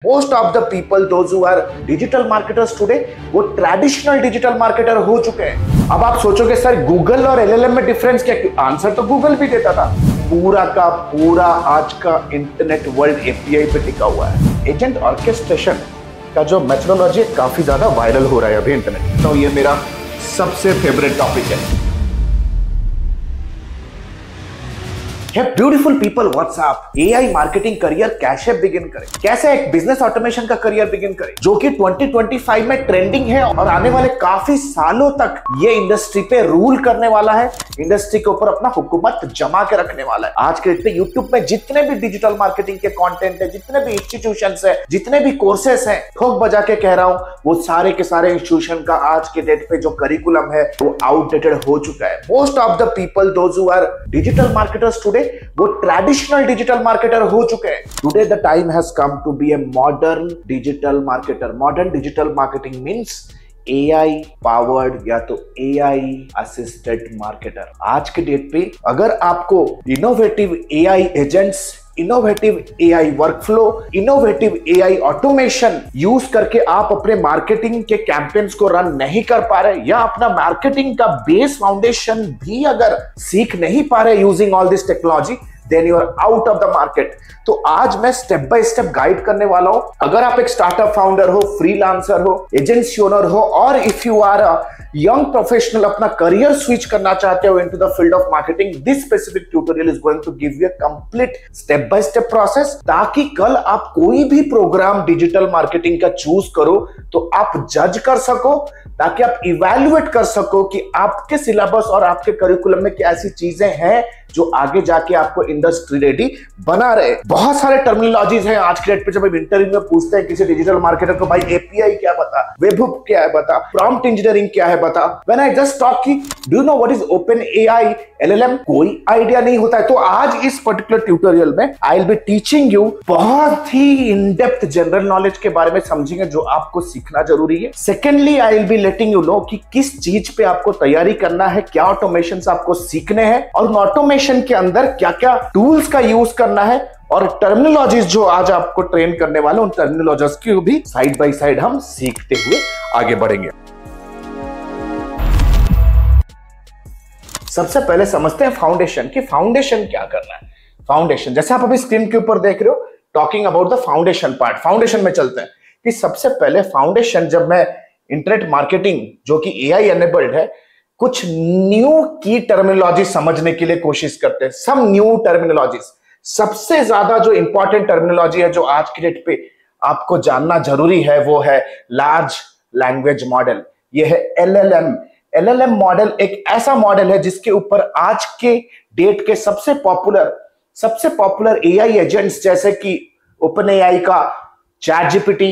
Most of the people those who are digital marketers today वो traditional digital marketer हो चुके हैं। अब आप सोचोगे सर गूगल और एलएलएम में डिफरेंस क्या? आंसर तो गूगल भी देता था। पूरा का पूरा आज का इंटरनेट वर्ल्ड एपीआई पे टिका हुआ है। एजेंट ऑर्केस्ट्रेशन का जो मेथोडोलॉजी काफी ज्यादा वायरल हो रहा है अभी इंटरनेट। तो ये मेरा सबसे फेवरेट टॉपिक है। Hey beautiful people, what's up? AI marketing career कैसे बिगिन करें? कैसे एक बिजनेस ऑटोमेशन का करियर बिगिन करें जो कि 2025 में ट्रेंडिंग है और आने वाले काफी सालों तक ये इंडस्ट्री पे रूल करने वाला है, इंडस्ट्री के ऊपर अपना हुकूमत जमा के रखने वाला है। आज के डेट पे यूट्यूब में जितने भी डिजिटल मार्केटिंग के कंटेंट है, जितने भी इंस्टीट्यूशंस है, जितने भी कोर्सेस हैं, ठोक बजा के कह रहा हूं, वो सारे के सारे इंस्टीट्यूशन का आज के डेट पे जो करिकुलम है वो आउटडेटेड हो चुका है। Most of the people those who are digital marketers today वो ट्रेडिशनल डिजिटल मार्केटर हो चुके हैं। Today the time has come to be a modern digital marketer. Modern digital marketing means AI powered या तो AI assisted marketer. आज के date पे अगर आपको innovative AI agents, innovative AI workflow, innovative AI automation use करके आप अपने मार्केटिंग के कैंपेन्स को रन नहीं कर पा रहे या अपना मार्केटिंग का बेस फाउंडेशन भी अगर सीख नहीं पा रहे using all this technology, then you are out of the market. तो आज मैं स्टेप बाय स्टेप गाइड करने वाला हूं। अगर आप एक स्टार्टअप फाउंडर हो, फ्रीलांसर हो, एजेंसी ओनर हो और if you are a young professional अपना करियर स्विच करना चाहते हो into the field of marketing, this specific tutorial is going to give you a complete step by step process, ताकि कल आप कोई भी प्रोग्राम डिजिटल मार्केटिंग का चूज करो तो आप जज कर सको, ताकि आप इवैल्यूएट कर सको कि आपके सिलेबस और आपके करिकुलम में क्या ऐसी चीजें हैं जो आगे जाके आपको इंडस्ट्री रेडी बना रहे। बहुत सारे टर्मिनोलॉजीज हैं आज के डेट पे। जब हम इंटरव्यू में पूछते हैं किसी डिजिटल मार्केटर को, भाई एपीआई क्या बता, वेबहुक क्या है बता, प्रॉम्प्ट इंजीनियरिंग क्या है बता, व्हेन आई जस्ट टॉक कि do you know what is open AI, LLM, कोई आइडिया नहीं होता है। तो आज इस पर्टिकुलर ट्यूटोरियल में I will be teaching you बहुत ही इन डेप्थ जनरल नॉलेज के बारे में समझेंगे जो आपको सीखना जरूरी है। Secondly I will be letting you know कि किस चीज पे आपको तैयारी करना है, क्या ऑटोमेशन आपको सीखने हैं और ऑटोमेशन के अंदर क्या क्या टूल्स का यूज करना है, और टर्मिनोलॉजीज जो आज आपको ट्रेन करने वाले उन टर्मिनोलॉजीज की भी साइड बाय साइड हम सीखते हुए आगे बढ़ेंगे। सबसे पहले समझते हैं फाउंडेशन कि फाउंडेशन क्या करना है। फाउंडेशन जैसे आप अभी स्क्रीन के ऊपर देख रहे हो, talking about the foundation part. Foundation में चलते हैं कि सबसे पहले फाउंडेशन, जब मैं इंटरनेट मार्केटिंग जो कि AI एनेबल्ड है, कुछ न्यू की टर्मिनोलॉजी समझने के लिए कोशिश करते हैं। Some new terminologies. सबसे ज्यादा जो इंपॉर्टेंट टर्मिनोलॉजी है जो आज की डेट पे आपको जानना जरूरी है वो है लार्ज लैंग्वेज मॉडल। ये है LLM। LLM मॉडल एक ऐसा मॉडल है जिसके ऊपर आज के डेट के सबसे पॉपुलर AI एजेंट्स जैसे कि OpenAI का ChatGPT,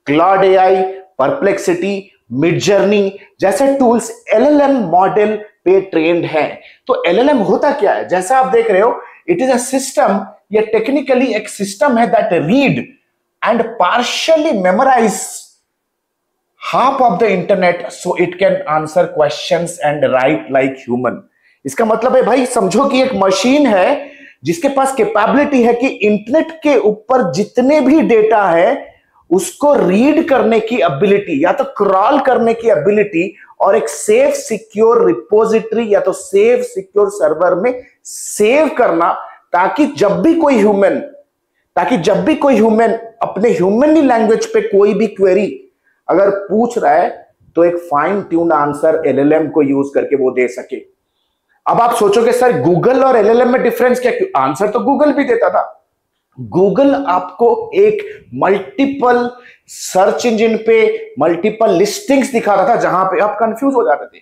Claude AI, Perplexity, Midjourney जैसे टूल्स LLM मॉडल पे ट्रेंड हैं। तो LLM होता क्या है? जैसा आप देख रहे हो, इट इज अ सिस्टम, या टेक्निकली एक सिस्टम है that read and partially memorise half of the internet so it can answer questions and write like human. इसका मतलब है भाई, समझो कि एक मशीन है जिसके पास कैपेबिलिटी है कि इंटरनेट के ऊपर जितने भी डेटा है उसको रीड करने की एबिलिटी या तो क्रॉल करने की एबिलिटी और एक सेफ सिक्योर रिपोजिटरी या तो सेफ सिक्योर सर्वर में सेव करना, ताकि जब भी कोई ह्यूमन अपने ह्यूमनली लैंग्वेज पे कोई भी क्वेरी अगर पूछ रहा है तो एक फाइन ट्यून्ड आंसर LLM को यूज करके वो दे सके। अब आप सोचोगे सर गूगल और LLM में डिफरेंस क्या? आंसर तो गूगल भी देता था। गूगल आपको एक मल्टीपल सर्च इंजन पे मल्टीपल लिस्टिंग्स दिखाता था जहां पे आप कंफ्यूज हो जाते थे,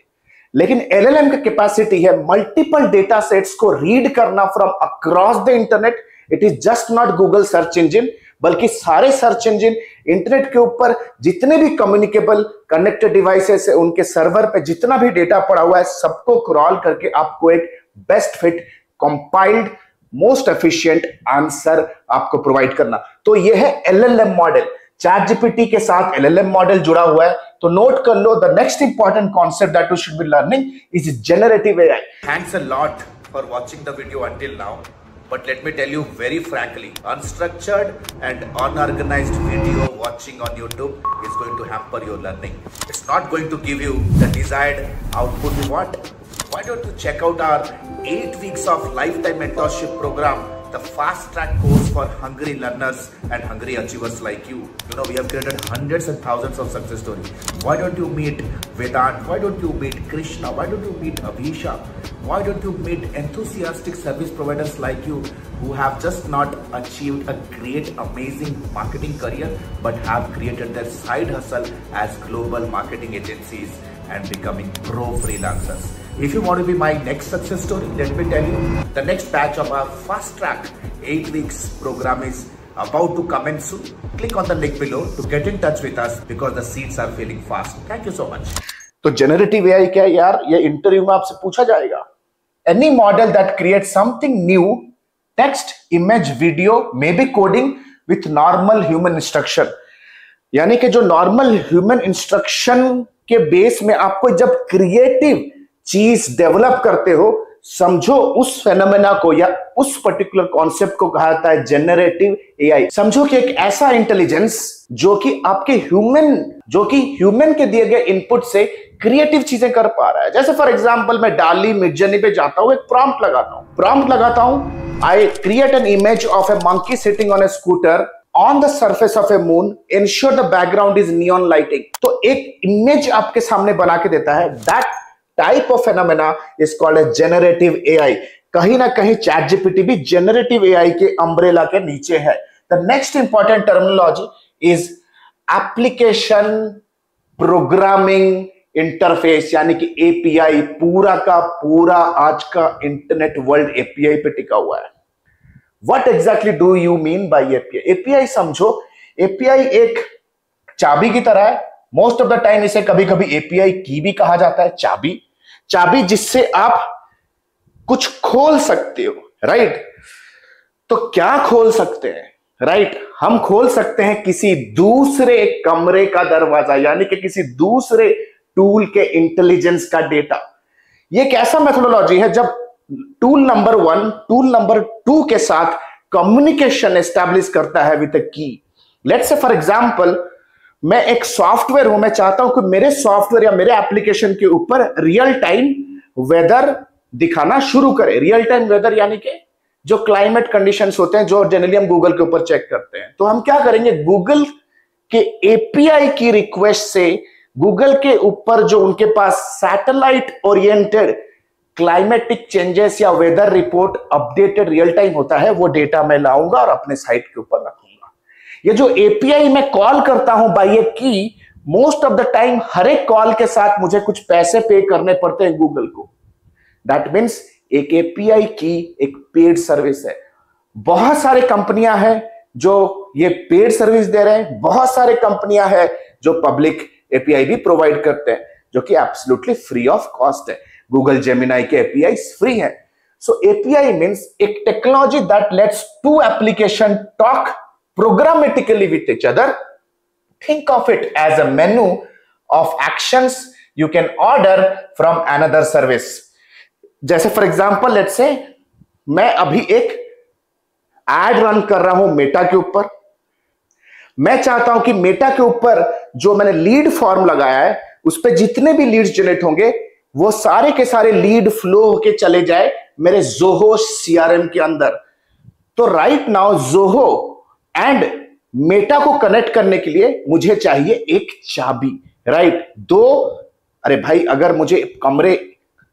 लेकिन LLM की कैपेसिटी है मल्टीपल डेटा सेट्स को रीड करना from across the internet. It is just not Google search engine, बल्कि सारे सर्च इंजन इंटरनेट के ऊपर जितने भी कम्युनिकेबल कनेक्टेड डिवाइसेस है उनके सर्वर पे जितना भी डेटा पड़ा हुआ है सबको क्रॉल करके आपको एक best fit compiled most efficient answer आपको प्रोवाइड करना। तो यह है LLM मॉडल। ChatGPT के साथ LLM मॉडल जुड़ा हुआ है। तो नोट कर लो, the next important concept that you should be learning is generative AI। Thanks a lot for watching the video until now. But let me tell you very frankly, unstructured and unorganized video watching on YouTube is going to hamper your learning. It's not going to give you the desired output you want. Why don't you check out our 8 weeks of lifetime mentorship program, the fast track course for hungry learners and hungry achievers like you. You know, we have created hundreds and thousands of success stories. Why don't you meet Vedant? Why don't you meet Krishna? Why don't you meet Abhisha? Why don't you meet enthusiastic service providers like you who have just not achieved a great, amazing marketing career, but have created their side hustle as global marketing agencies and becoming pro freelancers. If you want to be my next success story, let me tell you, the next batch of our fast track 8 weeks program is about to commence soon. Click on the link below to get in touch with us because the seats are filling fast. Thank you so much. तो generative AI क्या है यार, ये interview में आपसे पूछा जाएगा. Any model that create something new, text, image, video, may be coding with normal human instruction. यानी कि जो नॉर्मल ह्यूमन इंस्ट्रक्शन के बेस में आपको जब क्रिएटिव चीज डेवलप करते हो, समझो उस फेनोमेना को या उस पर्टिकुलर कॉन्सेप्ट को कहा जाता है जनरेटिव एआई. समझो कि एक ऐसा इंटेलिजेंस जो कि आपके ह्यूमन के दिए गए इनपुट से क्रिएटिव चीजें कर पा रहा है. जैसे फॉर एग्जांपल मैं डाली मिडजर्नी पे जाता हूं, एक प्रॉम्प्ट लगाता हूं. I create an image of A monkey sitting on A scooter on the surface of a moon, ensure the background is neon lighting. तो एक इमेज आपके सामने बना के देता है. That type of phenomena is called a generative AI. कहीं ना कहीं ChatGPT भी generative AI के umbrella के नीचे है. The next important terminology is application programming interface, यानी कि API. पूरा का पूरा आज का इंटरनेट वर्ल्ड API पे टिका हुआ है. What exactly do you mean by API? API समझो, API एक चाबी की तरह है. मोस्ट ऑफ द टाइम इसे कभी कभी API की भी कहा जाता है. चाबी जिससे आप कुछ खोल सकते हो, राइट? तो क्या खोल सकते हैं, राइट? हम खोल सकते हैं किसी दूसरे कमरे का दरवाजा, यानी कि किसी दूसरे टूल के इंटेलिजेंस का डेटा. ये एक ऐसा मेथोडोलॉजी है जब टूल नंबर 1 टूल नंबर 2 के साथ कम्युनिकेशन एस्टैब्लिश करता है विद अ की. लेट्स से फॉर एग्जांपल मैं एक सॉफ्टवेयर हूं, मैं चाहता हूं कि मेरे सॉफ्टवेयर या मेरे एप्लीकेशन के ऊपर रियल टाइम वेदर दिखाना शुरू करे. रियल टाइम वेदर यानी कि जो क्लाइमेट कंडीशंस होते हैं जो जनरली हम गूगल के ऊपर चेक करते हैं. तो हम क्या करेंगे, गूगल के एपीआई की रिक्वेस्ट से गूगल के ऊपर जो उनके पास सैटेलाइट ओरिएंटेड क्लाइमेटिक चेंजेस या weather report updated real time होता है, वो डेटा मैं लाऊंगा और अपने साइट के ऊपर रखूंगा. ये जो एपीआई मैं कॉल करता हूं बाय ए की, मोस्ट ऑफ द टाइम हर एक कॉल के साथ मुझे कुछ पैसे पे करने पड़ते हैं गूगल को. दैट मीन्स एक एपीआई की एक पेड सर्विस है. बहुत सारे कंपनियां हैं जो ये पेड सर्विस दे रहे हैं, बहुत सारे कंपनियां हैं जो पब्लिक एपीआई भी प्रोवाइड करते हैं, जो कि एब्सोल्युटली फ्री ऑफ कॉस्ट है. गूगल जेमिनाई के एपीआई फ्री है. सो एपीआई मीन्स एक technology that lets to application talk programmatically with each other. Think of it as a menu of actions you can order from another service. जैसे for example let's say मैं अभी एक ad run कर रहा हूं Meta के ऊपर. मैं चाहता हूं कि मेटा के ऊपर जो मैंने लीड फॉर्म लगाया है उस पर जितने भी लीड्स जनरेट होंगे वो सारे के सारे लीड फ्लो होके चले जाए मेरे जोहो सीआरएम के अंदर. तो right now Zoho and Meta को कनेक्ट करने के लिए मुझे चाहिए एक चाबी, राइट? अरे भाई, अगर मुझे कमरे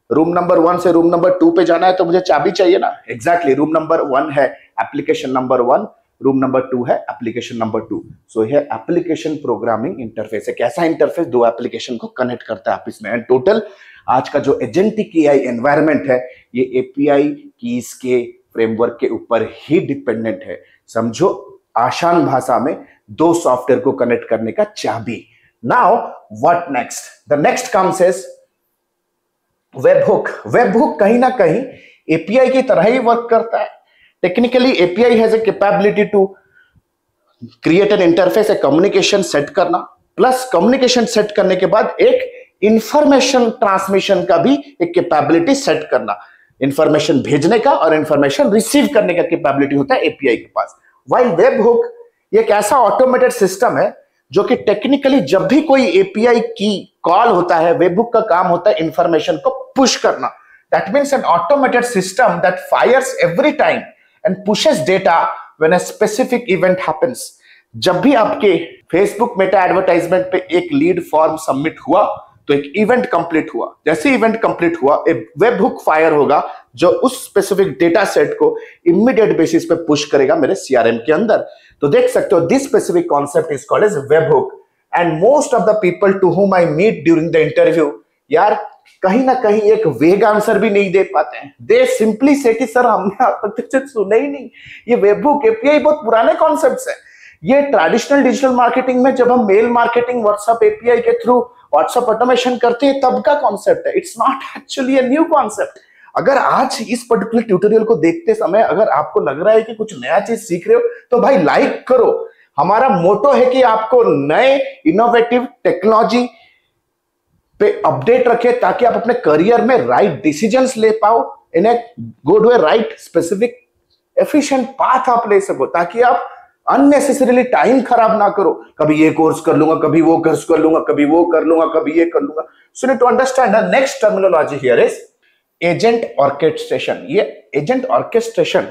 रूम नंबर 1 से रूम नंबर 2 पे जाना है तो मुझे चाबी चाहिए ना. एग्जैक्टली. रूम नंबर 1 है एप्लीकेशन नंबर 1, रूम नंबर 2 है एप्लीकेशन नंबर 2. सो ये एप्लीकेशन प्रोग्रामिंग इंटरफेस है. कैसा इंटरफेस? दो एप्लीकेशन को कनेक्ट करता है आपस में. एंड टोटल आज का जो एजेंटिक एआई एनवायरनमेंट है ये एपीआई कीज के फ्रेमवर्क के ऊपर ही डिपेंडेंट है. समझो आसान भाषा में दो सॉफ्टवेयर को कनेक्ट करने का चाबी. Now what next? The next comes is webhook. Webhook कहीं ना कहीं एपीआई की तरह ही वर्क करता है. Technically API has a capability to create an interface, a communication set करना, प्लस कम्युनिकेशन सेट करने के बाद एक इंफॉर्मेशन ट्रांसमिशन का भी एक कैपेबिलिटी सेट करना. इंफॉर्मेशन भेजने का और इंफॉर्मेशन रिसीव करने का कैपेबिलिटी होता है एपीआई के पास। वाइल वेब हुक एक ऐसा ऑटोमेटेड सिस्टम है जो कि टेक्निकली जब भी कोई एपीआई की कॉल होता है, वेब हुक का काम होता है इंफॉर्मेशन को पुश करना। That means an automated system that fires every time and pushes data when a specific event happens. जब भी आपके फेसबुक मेटा एडवर्टाइजमेंट पे एक लीड फॉर्म सबमिट हुआ तो एक इवेंट कंप्लीट हुआ। जैसे इवेंट कंप्लीट हुआ एक वेब हुक फायर होगा जो उस स्पेसिफिक डेटा सेट को इमीडिएट बेसिस पे पुश करेगा मेरे सीआरएम के अंदर। तो देख सकते हो this specific concept is called as web hook and most of the people to whom I meet during the interview यार कहीं ना कहीं एक वेग आंसर भी नहीं दे पाते हैं। दे सिंपली से कि सर हमने आज तक सुना ही नहीं, ये वेब हुक एपीआई बहुत पुराने कॉन्सेप्ट्स हैं। ये ट्रेडिशनल डिजिटल मार्केटिंग में जब हम मेल मार्केटिंग व्हाट्सएप एपीआई के थ्रू व्हाट्सएप ऑटोमेशन करते हैं तब का कॉन्सेप्ट है। It's not actually a new concept. अगर आज इस पर्टिकुलर ट्यूटोरियल को देखते समय अगर आपको लग रहा है कि कुछ नया चीज सीख रहे हो तो भाई लाइक करो। हमारा मोटो है कि आपको नए इनोवेटिव टेक्नोलॉजी पे अपडेट रखे ताकि आप अपने करियर में राइट डिसीजंस ले पाओ in a good way, right specific efficient path आप ले सको ताकि आप अननेसेसरीली टाइम खराब ना करो। कभी ये कोर्स कर लूंगा, कभी वो कोर्स कर लूंगा, कभी वो कर लूंगा, कभी ये कर लूंगा। So need to understand the next terminology here is agent orchestration. ये एजेंट ऑर्केस्ट्रेशन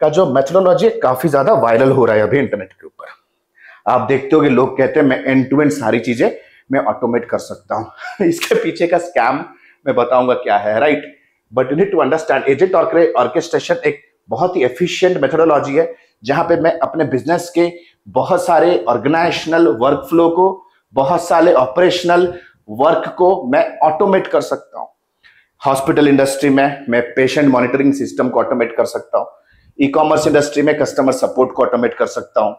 का जो मेथोडोलॉजी है काफी ज्यादा वायरल हो रहा है अभी इंटरनेट के ऊपर। आप देखते हो कि लोग कहते हैं मैं एंड टू एंड सारी चीजें मैं ऑटोमेट कर सकता हूं। इसके पीछे का स्कैम मैं बताऊंगा क्या है, right. But you need to understand agent orchestration एक बहुत ही एफिशिएंट मेथोडोलॉजी है जहां पे मैं अपने बिजनेस के बहुत सारे ऑर्गेनाइजेशनल वर्कफ्लो को, बहुत सारे ऑपरेशनल वर्क को मैं ऑटोमेट कर सकता हूं। हॉस्पिटल इंडस्ट्री में मैं पेशेंट मॉनिटरिंग सिस्टम को ऑटोमेट कर सकता हूं। ई कॉमर्स इंडस्ट्री में कस्टमर सपोर्ट को ऑटोमेट कर सकता हूं।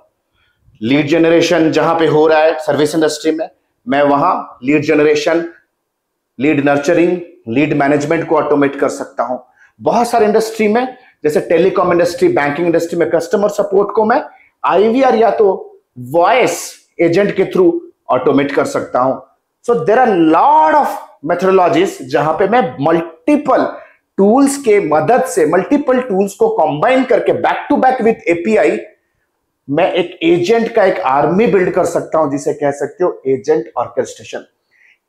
लीड जनरेशन जहां पे हो रहा है सर्विस इंडस्ट्री में मैं वहां lead generation, lead nurturing, lead management को ऑटोमेट कर सकता हूं। बहुत सारे इंडस्ट्री में जैसे टेलीकॉम इंडस्ट्री, बैंकिंग इंडस्ट्री में कस्टमर सपोर्ट को मैं आईवीआर या तो वॉइस एजेंट के थ्रू ऑटोमेट कर सकता हूं। So there are lot of methodologies जहां पे मैं मल्टीपल टूल्स के मदद से मल्टीपल टूल्स को कंबाइन करके back to back with API मैं एक एजेंट का एक आर्मी बिल्ड कर सकता हूं जिसे कह सकते हो agent orchestration.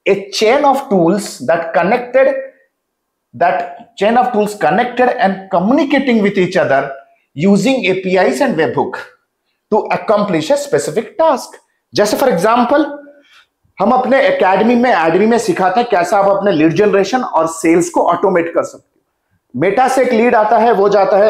A chain of tools that chain of tools connected and communicating with each other using APIs and webhook to accomplish a specific task. जैसे फॉर एग्जाम्पल हम अपने एकेडमी में सिखाते हैं कैसा आप अपने लीड जनरेशन और सेल्स को ऑटोमेट कर सकते हो। मेटा से एक लीड आता है वो जाता है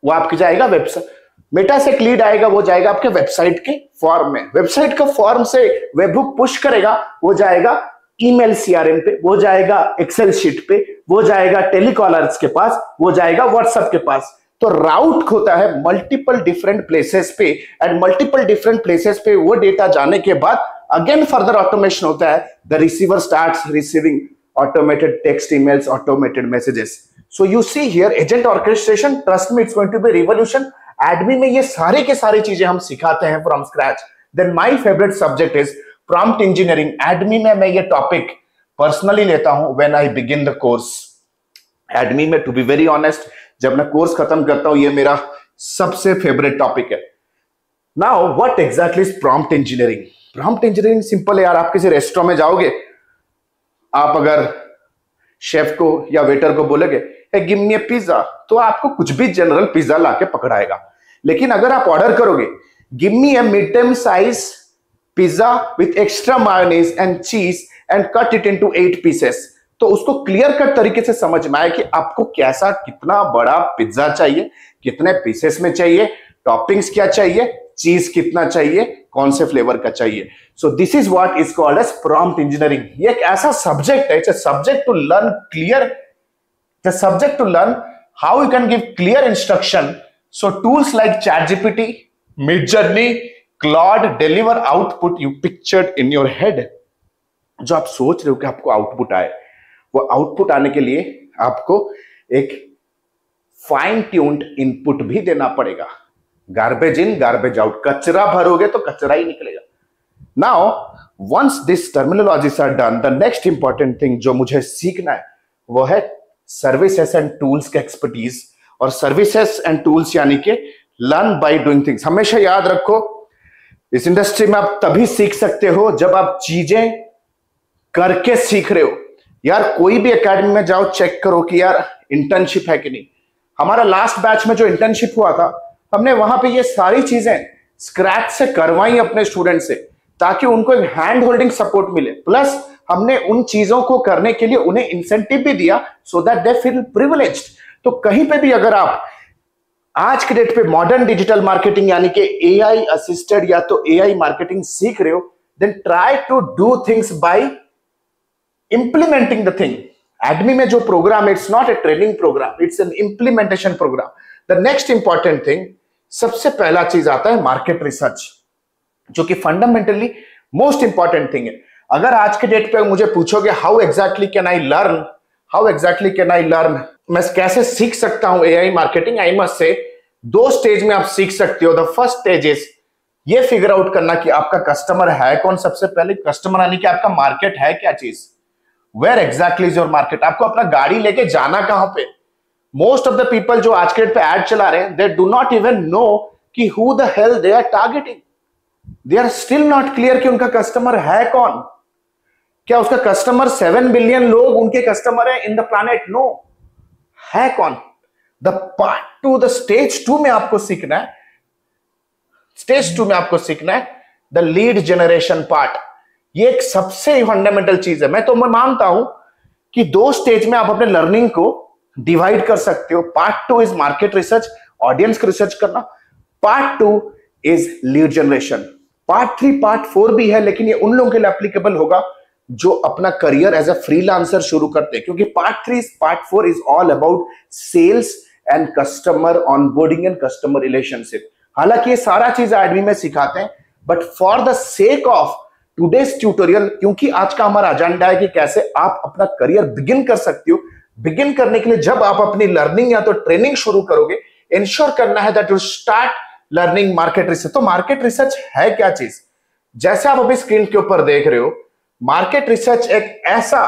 वो आपके जाएगा वेबसाइट, मेटा से एक लीड आएगा वो जाएगा आपके वेबसाइट के फॉर्म में, वेबसाइट का फॉर्म से वेबहुक पुश करेगा वो जाएगा ईमेल सीआरएम पे, वो जाएगा एक्सेल शीट पे, वो जाएगा टेलीकॉलर्स के पास, वो जाएगा व्हाट्सएप के पास। तो राउट होता है मल्टीपल डिफरेंट प्लेसेस पे एंड मल्टीपल डिफरेंट प्लेसेस पे वो डेटा जाने के बाद अगेन फर्दर ऑटोमेशन होता है। The receiver starts receiving automated text emails, automated messages. So you see here agent orchestration, trust me it's going to be revolution. एडमी में ये सारे के सारे चीजें हम सिखाते हैं from scratch. Then my favourite subject is prompt engineering. एडमी में मैं ये टॉपिक पर्सनली लेता हूं when I begin the course. एडमी में टू बी वेरी ऑनेस्ट जब मैं कोर्स खत्म करता हूं ये मेरा सबसे फेवरेट टॉपिक है। Now what exactly is prompt engineering? Prompt engineering simple है यार। आप किसी रेस्टोरेंट में जाओगे, आप अगर शेफ को या वेटर को बोलोगे गिव मी अ पिज्जा, तो आपको कुछ भी जनरल पिज्जा लाके पकड़ाएगा। लेकिन अगर आप ऑर्डर करोगे give me a medium size pizza with extra mayonnaise and cheese and cut it into 8 pieces, तो उसको क्लियर कट तरीके से समझ में आए कि आपको कैसा कितना बड़ा पिज्जा चाहिए, कितने पीसेस में चाहिए, टॉपिंग्स क्या चाहिए, चीज कितना चाहिए, कौन से फ्लेवर का चाहिए। So this is what is called as prompt engineering. ये एक ऐसा सब्जेक्ट है, it's a subject to learn clear, the subject to learn how you can give clear instruction. So tools like ChatGPT, Midjourney, Claude deliver output you pictured in your head. जो आप सोच रहे हो कि आपको आउटपुट आए, वो आउटपुट आने के लिए आपको एक फाइन ट्यून्ड इनपुट भी देना पड़ेगा। गार्बेज इन गार्बेज आउट, कचरा भरोगे तो कचरा ही निकलेगा। Now once this terminologies are done, the next important thing जो मुझे सीखना है वो है सर्विसेज एंड टूल्स के एक्सपर्टीज। और सर्विसेज एंड टूल्स यानी कि लर्न बाय डूइंग थिंग्स। हमेशा याद रखो, इस इंडस्ट्री में आप तभी सीख सकते हो जब आप चीजें करके सीख रहे हो। यार कोई भी एकेडमी में जाओ, चेक करो कि यार इंटर्नशिप है कि नहीं। हमारा लास्ट बैच में जो इंटर्नशिप हुआ था, हमने वहां पे ये सारी चीजें स्क्रैच से करवाई अपने स्टूडेंट से, ताकि उनको एक हैंड होल्डिंग सपोर्ट मिले। प्लस हमने उन चीजों को करने के लिए उन्हें इंसेंटिव भी दिया, so that they feel privileged. तो कहीं पे भी अगर आप आज के डेट पे मॉडर्न डिजिटल मार्केटिंग यानी कि एआई असिस्टेड या तो एआई मार्केटिंग सीख रहे हो, then try to do things by implementing the thing. एडमी में जो programme, it's not a training programme, it's an implementation programme. The next important thing, सबसे पहला चीज आता है मार्केट रिसर्च, जो कि फंडामेंटली मोस्ट इंपॉर्टेंट थिंग है। अगर आज के डेट पे मुझे पूछोगे how exactly can I learn, मैं कैसे सीख सकता हूं एआई मार्केटिंग, आई मस्ट से 2 स्टेज में आप सीख सकते हो। द फर्स्ट स्टेज इज ये फिगर आउट करना कि आपका कस्टमर है कौन। सबसे पहले कस्टमर यानी कि आपका मार्केट है क्या चीज, where exactly is your market. आपको अपना गाड़ी लेके जाना कहां पे। मोस्ट ऑफ द पीपल जो आज के डेट पे एड चला रहे हैं, they do not even know कि who the hell they are targeting. They are still not clear कि उनका कस्टमर है कौन। क्या उसका कस्टमर 7 बिलियन लोग उनके कस्टमर है इन द प्लैनेट? नो, है कौन। द पार्ट 2, द स्टेज 2 में आपको सीखना है, द लीड जनरेशन पार्ट। ये एक सबसे फंडामेंटल चीज है। मैं मानता हूं कि 2 स्टेज में आप अपने लर्निंग को डिवाइड कर सकते हो। Part 2 is market research, audience को रिसर्च करना। Part 2 is lead generation. Part 3, part 4 भी है, लेकिन ये उन लोगों के लिए एप्लीकेबल होगा जो अपना करियर एज अ फ्रीलांसर शुरू करते हैं, क्योंकि part 4 is all about sales and customer onboarding and customer relationship. हालांकि ये सारा चीज एडमी में सिखाते हैं, but for the sake of today's tutorial, क्योंकि आज का हमारा एजेंडा है कि कैसे आप अपना करियर बिगिन कर सकते हो। बिगिन करने के लिए जब आप अपनी लर्निंग या तो ट्रेनिंग शुरू करोगे, इंश्योर करना है that you start learning market research. तो मार्केट रिसर्च है क्या चीज? जैसे आप अभी स्क्रीन के ऊपर देख रहे हो, मार्केट रिसर्च एक ऐसा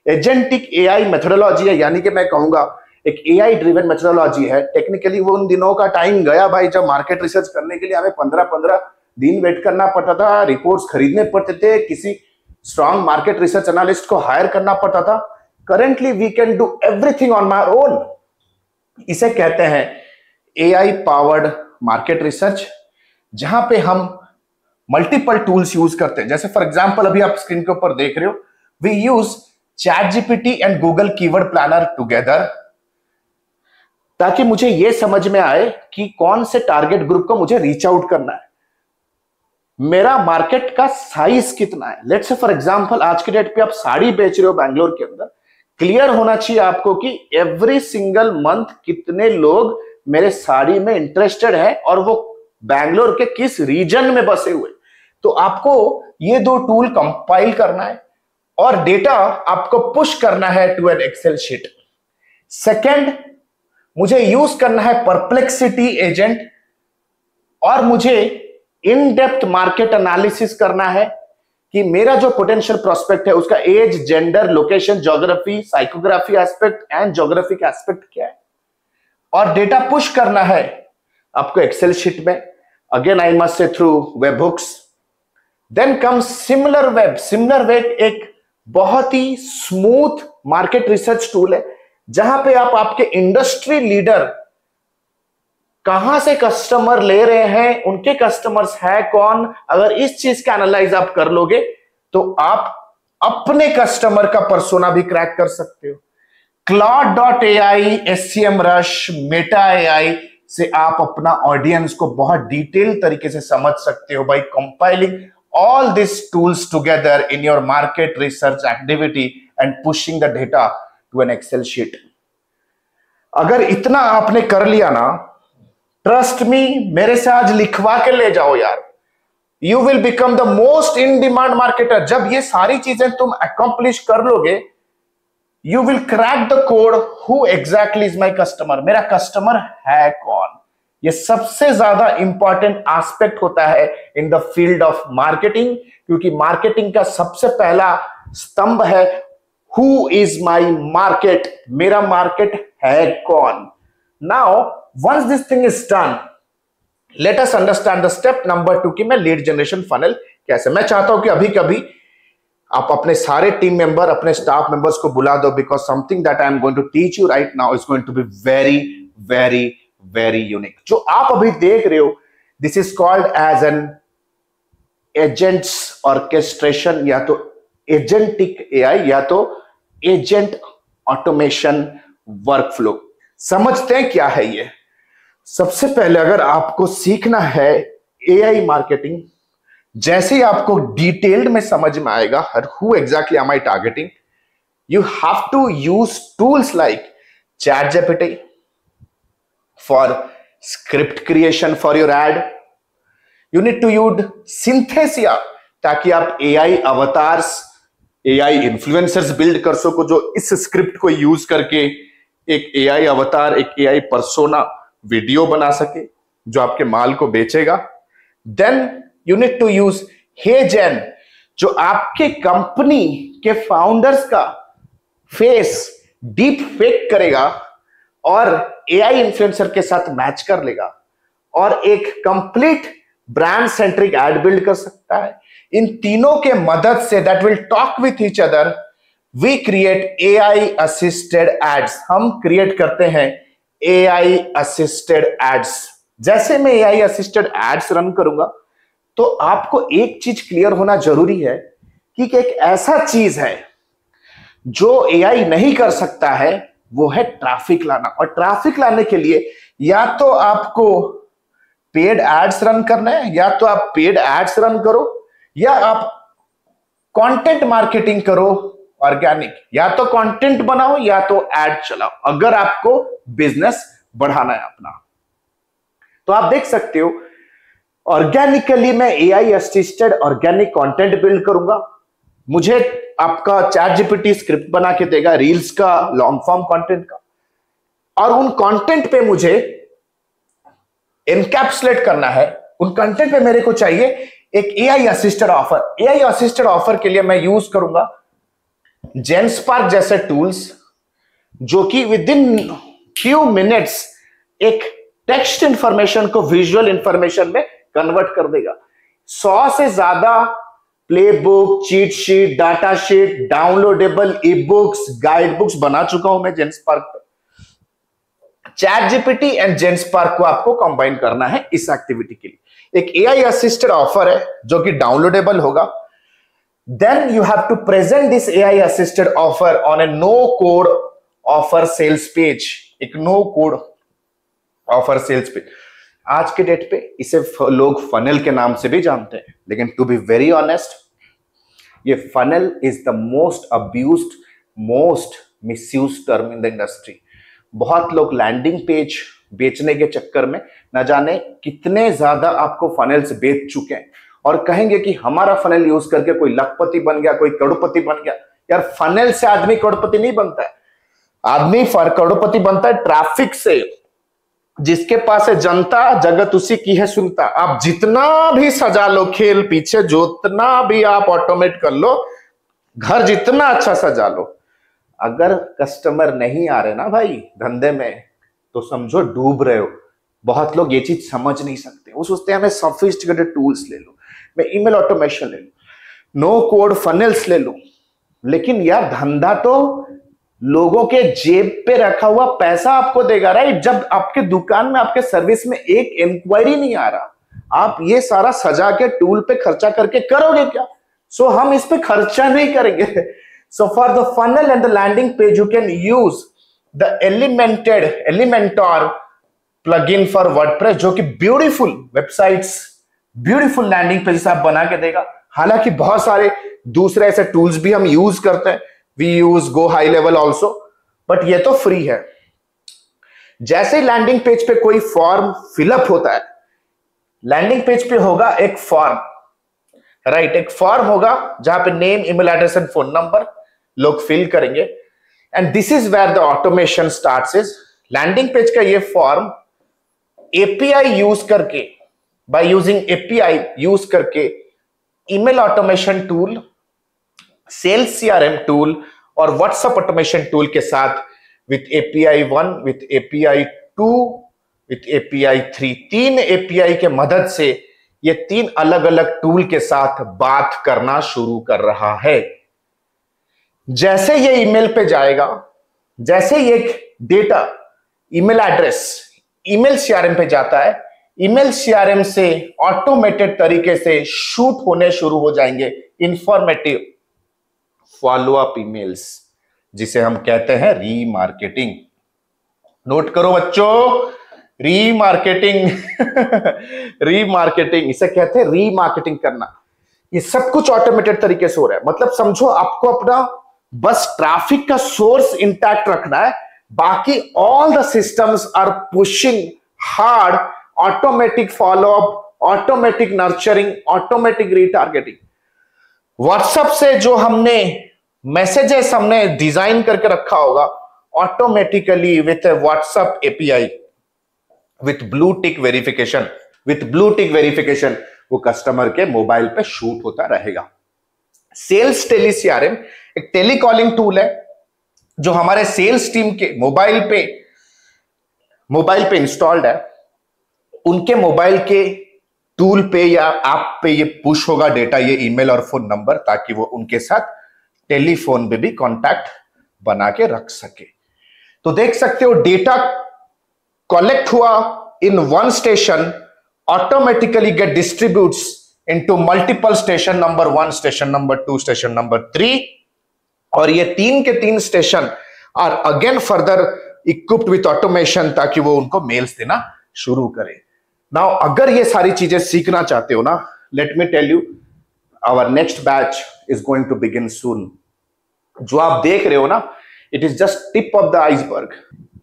एजेंटिक एआई मेथोडोलॉजी है, यानी कि मैं कहूंगा एक एआई ड्रिवन मेथोडोलॉजी है। टेक्निकली वो उन दिनों का टाइम गया भाई, जब मार्केट रिसर्च करने के लिए हमें 15-15 दिन वेट करना पड़ता था, रिपोर्ट्स खरीदने पड़ते थे, किसी स्ट्रॉन्ग मार्केट रिसर्च एनालिस्ट को हायर करना पड़ता था। Currently we can do everything on my own. इसे कहते हैं एआई पावर्ड मार्केट रिसर्च, जहां पे हम मल्टीपल टूल्स यूज करते हैं। जैसे फॉर एग्जांपल अभी आप स्क्रीन के ऊपर देख रहे हो, we use ChatGPT and Google keyword planner together, ताकि मुझे यह समझ में आए कि कौन से टारगेट ग्रुप को मुझे रीच आउट करना है, मेरा मार्केट का साइज कितना है। लेट्स से फॉर एग्जांपल आज के डेट पे आप साड़ी बेच रहे हो बैंगलोर के अंदर, क्लियर होना चाहिए आपको कि एवरी सिंगल मंथ कितने लोग मेरे साड़ी में इंटरेस्टेड है और वो बैंगलोर के किस रीजन में बसे हुए। तो आपको ये 2 टूल कंपाइल करना है और डेटा आपको पुश करना है to an Excel sheet. Second, मुझे यूज करना है परप्लेक्सिटी एजेंट और मुझे इन डेप्थ मार्केट एनालिसिस करना है कि मेरा जो पोटेंशियल प्रोस्पेक्ट है उसका age, gender, location, geography, psychography aspect and geographic aspect क्या है, और डेटा पुश करना है आपको एक्सेल शीट में। Again I must say through web hooks. Then comes Similarweb. Similarweb एक बहुत ही स्मूथ मार्केट रिसर्च टूल है, जहां पे आप आपके इंडस्ट्री लीडर कहां से कस्टमर ले रहे हैं, उनके कस्टमर्स है कौन, अगर इस चीज का एनालाइज आप कर लोगे तो आप अपने कस्टमर का पर्सोना भी क्रैक कर सकते हो। Claude.ai, SEMrush, Meta AI से आप अपना ऑडियंस को बहुत डिटेल तरीके से समझ सकते हो by compiling all these tools together in your market research activity and pushing the data to an Excel sheet. अगर इतना आपने कर लिया ना, ट्रस्ट मी, मेरे से आज लिखवा के ले जाओ यार, you will become the most in demand marketer. जब ये सारी चीजें तुम अकॉम्प्लिश कर लोगे, you will crack the code who exactly is my customer, मेरा कस्टमर है कौन। ये सबसे ज्यादा इंपॉर्टेंट एस्पेक्ट होता है in the field of marketing, क्योंकि मार्केटिंग का सबसे पहला स्तंभ है हु इज माई मार्केट, मेरा मार्केट है कौन. Now once this thing is done, let us understand the step number 2 कि मैं लीड जनरेशन फनल कैसे. मैं चाहता हूं कि अभी कभी आप अपने सारे टीम मेंबर, अपने स्टाफ मेंबर्स को बुला दो, because something that I am going to teach you right now is going to be very very very unique. जो आप अभी देख रहे हो, this is called as an agents orchestration, या तो एजेंटिक एआई, या तो एजेंट ऑटोमेशन वर्कफ्लो. समझते हैं क्या है ये. सबसे पहले अगर आपको सीखना है एआई मार्केटिंग, जैसे ही आपको डिटेल्ड में समझ में आएगा who exactly am I targeting, you have to use tools like ChatGPT for script creation for your ad. You need to use Synthesia ताकि आप AI avatars, AI influencers build कर सको, जो इस स्क्रिप्ट को यूज करके एक एआई अवतार, एक एआई पर्सोना वीडियो बना सके जो आपके माल को बेचेगा. Then you need to use HeyGen, जो आपके कंपनी के फाउंडर्स का फेस डीप फेक करेगा और एआई इन्फ्लुएंसर के साथ मैच कर लेगा और एक complete brand centric ad build कर सकता है. इन तीनों के मदद से that will talk with each other, we create AI assisted ads. हम क्रिएट करते हैं एआई असिस्टेड एड्स. जैसे मैं एआई असिस्टेड एड्स रन करूंगा तो आपको एक चीज क्लियर होना जरूरी है कि एक ऐसा चीज है जो एआई नहीं कर सकता है, वो है ट्रैफिक लाना. और ट्रैफिक लाने के लिए या तो आपको पेड एड्स रन करना है, या तो आप पेड एड्स रन करो, या आप कंटेंट मार्केटिंग करो ऑर्गेनिक. या तो कंटेंट बनाओ या तो एड चलाओ, अगर आपको बिजनेस बढ़ाना है अपना. तो आप देख सकते हो ऑर्गेनिकली मैं AI assisted organic content build करूंगा. मुझे आपका ChatGPT स्क्रिप्ट बना के देगा रील्स का, लॉन्ग फॉर्म कंटेंट का, और उन कंटेंट पे मुझे एनकैप्सुलेट करना है. उन कंटेंट पे मेरे को चाहिए एक AI assisted offer. AI assisted offer के लिए मैं यूज करूंगा जेनस्पार्क जैसे टूल्स, जो कि विद इन फ्यू मिनट्स एक टेक्स्ट इंफॉर्मेशन को विजुअल इंफॉर्मेशन में कन्वर्ट कर देगा. 100 से ज्यादा play book, cheat sheet, data sheet, downloadable e books, guide books बना चुका हूं मैं जेनस्पार्क पर. ChatGPT एंड जेनस्पार्क को आपको कंबाइन करना है इस एक्टिविटी के लिए. एक एआई असिस्टेड ऑफर है जो कि डाउनलोडेबल होगा. Then you have to present this AI assisted offer on a no code offer sales page. एक no code offer sales page. आज के डेट पे इसे लोग फनल के नाम से भी जानते हैं, लेकिन टू बी वेरी ऑनेस्ट, ये funnel is the most abused, most misused term in the industry. बहुत लोग लैंडिंग पेज बेचने के चक्कर में न जाने कितने ज्यादा आपको फनल्स बेच चुके हैं और कहेंगे कि हमारा फनल यूज करके कोई लखपति बन गया, कोई करोड़पति बन गया. यार फनल से आदमी करोड़पति नहीं बनता है. आदमी करोड़पति बनता है ट्रैफिक से. जिसके पास है जनता, जगत उसी की है सुनता. आप जितना भी सजा लो खेल पीछे, जितना भी आप ऑटोमेट कर लो, घर जितना अच्छा सजा लो, अगर कस्टमर नहीं आ रहे ना भाई धंधे में, तो समझो डूब रहे हो. बहुत लोग ये चीज समझ नहीं सकते. वो सोचते हैं हमें सोफिस्टिकेटेड टूल्स ले लो, मैं ईमेल ऑटोमेशन ले लूं, नो कोड फनल्स ले लूं, लेकिन यार धंधा तो लोगों के जेब पे रखा हुआ पैसा आपको देगा, राइट. जब आपके दुकान में, आपके सर्विस में एक इंक्वायरी नहीं आ रहा, आप ये सारा सजा के टूल पे खर्चा करके करोगे क्या? सो हम इस पे खर्चा नहीं करेंगे. So for the funnel and the landing page you can use the Elementor plugin for WordPress, जो कि beautiful websites, beautiful landing pages आप बना के देगा. हालांकि बहुत सारे दूसरे ऐसे टूल्स भी हम यूज करते हैं. We use Go High Level also, but ये तो फ्री है. जैसे लैंडिंग पेज पे कोई फॉर्म फिलअप होता है, लैंडिंग पेज पे होगा एक फॉर्म, राइट. एक फॉर्म होगा जहां पे name, email address and phone number लोग फिल करेंगे. And this is where the automation starts. Is landing page का ये फॉर्म एपीआई यूज करके, बाय यूजिंग एपीआई यूज करके email automation tool, sales CRM tool और व्हाट्सएप ऑटोमेशन टूल के साथ with API 1, with API 2, with API 3, 3 API के मदद से ये 3 अलग अलग टूल के साथ बात करना शुरू कर रहा है। जैसे ये ईमेल पे जाएगा, जैसे ये data email address email CRM पे जाता है, ईमेल CRM से ऑटोमेटेड तरीके से शूट होने शुरू हो जाएंगे इंफॉर्मेटिव फॉलोअप ईमेल्स, जिसे हम कहते हैं रीमार्केटिंग। नोट करो बच्चों, रीमार्केटिंग रीमार्केटिंग इसे कहते हैं रीमार्केटिंग करना। ये सब कुछ ऑटोमेटेड तरीके से हो रहा है। मतलब समझो आपको अपना बस ट्रैफिक का सोर्स इंटैक्ट रखना है, बाकी all the systems are pushing hard automatic followup, automatic nurturing, automatic retargeting. WhatsApp से जो हमने मैसेजेस हमने डिजाइन करके रखा होगा, automatically with WhatsApp API with blue tick verification, with blue tick verification वो कस्टमर के मोबाइल पे शूट होता रहेगा। सेल्स टेली CRM एक टेलीकॉलिंग टूल है जो हमारे सेल्स टीम के मोबाइल पे इंस्टॉल्ड है। उनके मोबाइल के टूल पे या ऐप पे ये पुश होगा डेटा, ये ईमेल और फोन नंबर, ताकि वो उनके साथ टेलीफोन पे भी कांटेक्ट बना के रख सके। तो देख सकते हो डेटा कलेक्ट हुआ in one station, automatically get distributes into multiple station number 1, station number 2, station number 3, और ये 3 के 3 station are again further equipped with automation, ताकि वो उनको मेल्स देना शुरू करे। नाउ अगर ये सारी चीजें सीखना चाहते हो ना, let me tell you, our next batch is going to begin soon. जो आप देख रहे हो ना, it is just tip of the iceberg.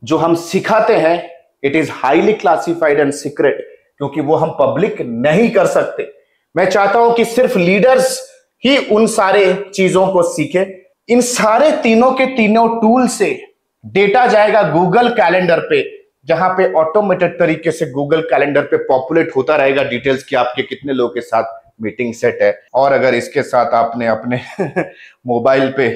जो हम सिखाते हैं it is highly classified and secret, क्योंकि वो हम पब्लिक नहीं कर सकते। मैं चाहता हूं कि सिर्फ लीडर्स ही उन सारे चीजों को सीखे। इन सारे तीनों के तीनों टूल से डेटा जाएगा गूगल कैलेंडर पे, जहां पे ऑटोमेटेड तरीके से गूगल कैलेंडर पे पॉपुलेट होता रहेगा डिटेल्स कि आपके कितने लोगों के साथ मीटिंग सेट है। और अगर इसके साथ आपने अपने मोबाइल पे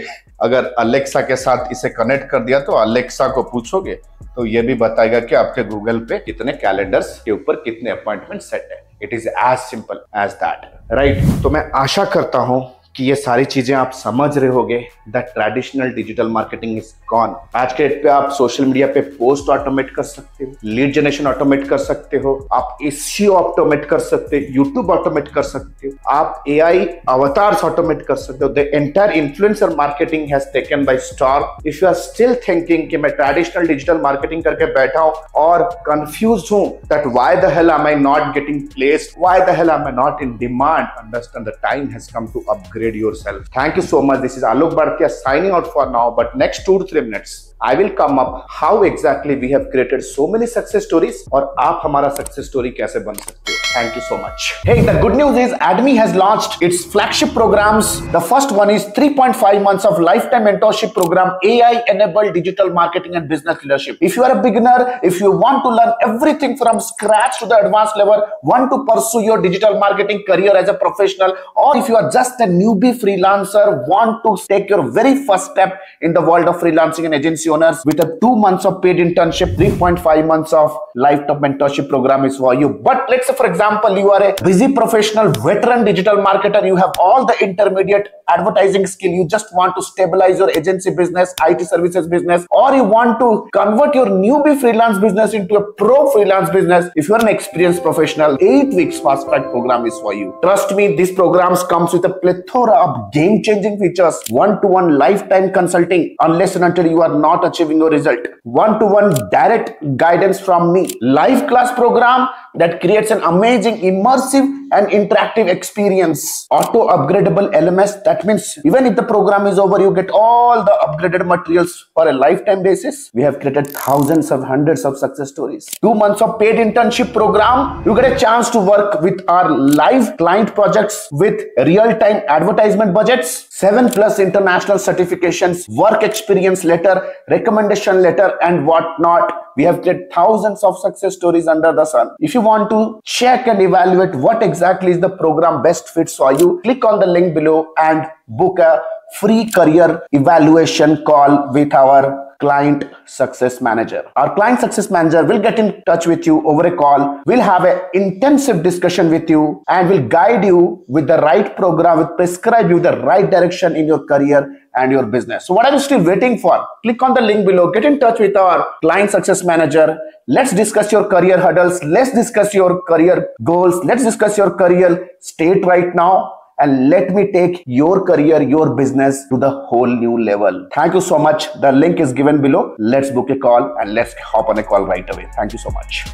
अगर अलेक्सा के साथ इसे कनेक्ट कर दिया, तो अलेक्सा को पूछोगे तो ये भी बताएगा कि आपके गूगल पे कितने कैलेंडर्स के ऊपर कितने अपॉइंटमेंट सेट है। It is as simple as that, right. तो मैं आशा करता हूं कि ये सारी चीजें आप समझ रहे होगे that traditional digital marketing is gone. आज के डेट पे आप सोशल मीडिया पे पोस्ट ऑटोमेट कर सकते हो, लीड जनरेशन ऑटोमेट कर सकते हो, आप SEO ऑटोमेट कर सकते हो, यूट्यूब ऑटोमेट कर सकते हो, आप AI अवतार्स ऑटोमेट कर सकते हो। The entire influencer marketing has taken by storm. If you are still thinking कि मैं ट्रेडिशनल डिजिटल मार्केटिंग करके बैठा हूं और कंफ्यूज्ड हूं that why the hell am I not getting placed, why the hell am I not in demand, understand the time has come to upgrade yourself. Thank you so much. This is Alok Bhartia signing out for now, but next 2 to 3 minutes I will come up how exactly we have created so many success stories और आप हमारा success story कैसे बन सकते हो। Thank you so much. Hey, the good news is ADME has launched its flagship programs. The first one is 3.5 months of lifetime mentorship program, AI enabled digital marketing and business leadership. If you are a beginner, if you want to learn everything from scratch to the advanced level, want to pursue your digital marketing career as a professional, or if you are just a newbie freelancer, want to take your very first step in the world of freelancing and agency owners, with a 2 months of paid internship, 3.5 months of lifetime mentorship program is for you. But let's say for example you are a busy professional veteran digital marketer, you have all the intermediate advertising skill, you just want to stabilize your agency business, IT services business, or you want to convert your newbie freelance business into a pro freelance business. If you are an experienced professional, 8 weeks fast track program is for you. Trust me, these programs comes with a plethora of game changing features, one-to-one lifetime consulting unless and until you are not achieving your result, one-to-one direct guidance from me, live class program that creates an amazing immersive and interactive experience, auto upgradable LMS. That means even if the program is over, you get all the upgraded materials for a lifetime basis. We have created thousands of hundreds of success stories. 2 months of paid internship program, you get a chance to work with our live client projects with real-time advertisement budgets, 7+ international certifications, work experience letter, recommendation letter, and whatnot. We have created thousands of success stories under the sun. If you want to check and evaluate what exactly exactly is the program best fits for you? Click on the link below and book a free career evaluation call with our client success manager. Our client success manager will get in touch with you over a call. We'll have an intensive discussion with you and will guide you with the right program, will prescribe you the right direction in your career and your business. So what are you still waiting for? Click on the link below, get in touch with our client success manager. Let's discuss your career hurdles. Let's discuss your career goals. Let's discuss your career state right now. And let me take your career, your business to the whole new level. Thank you so much. The link is given below. Let's book a call and let's hop on a call right away. Thank you so much.